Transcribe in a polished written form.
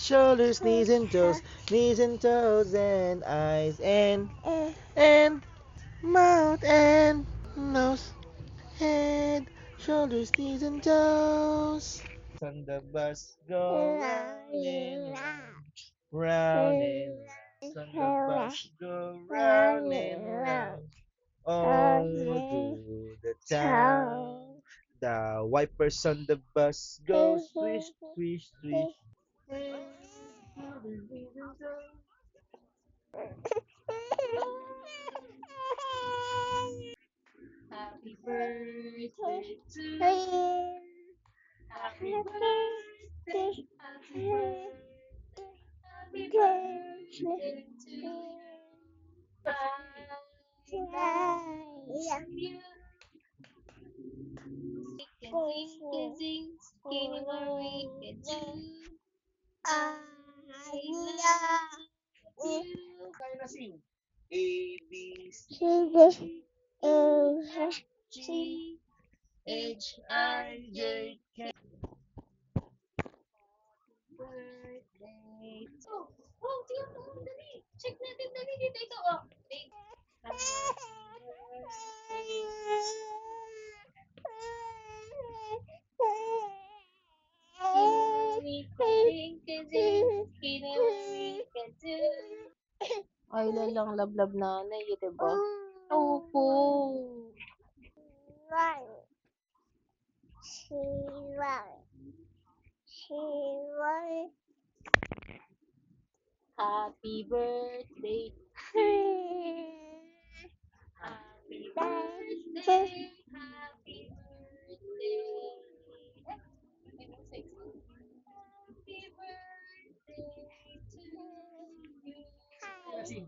shoulders, knees and toes and eyes and mouth and nose, head, shoulders, knees and toes. On the bus go round and round and round. On the bus go round and round. All through the town. The wipers on the bus go swish, swish, swish. Happy birthday to you. Happy birthday. Happy birthday. Happy birthday to you. Bye. You can sing, skinny Marie can do. I love you. Tayo na sing. A, B, C, G, H, I, J, K. birthday. So, oh, tingnan mo, dali. Check natin, dali dito. Ito, oh. Date. Ay, lalang lablab nanay, diba? Opo. Happy birthday. Happy birthday. Happy birthday. Ano sex? Happy birthday to you. Tayo na sing.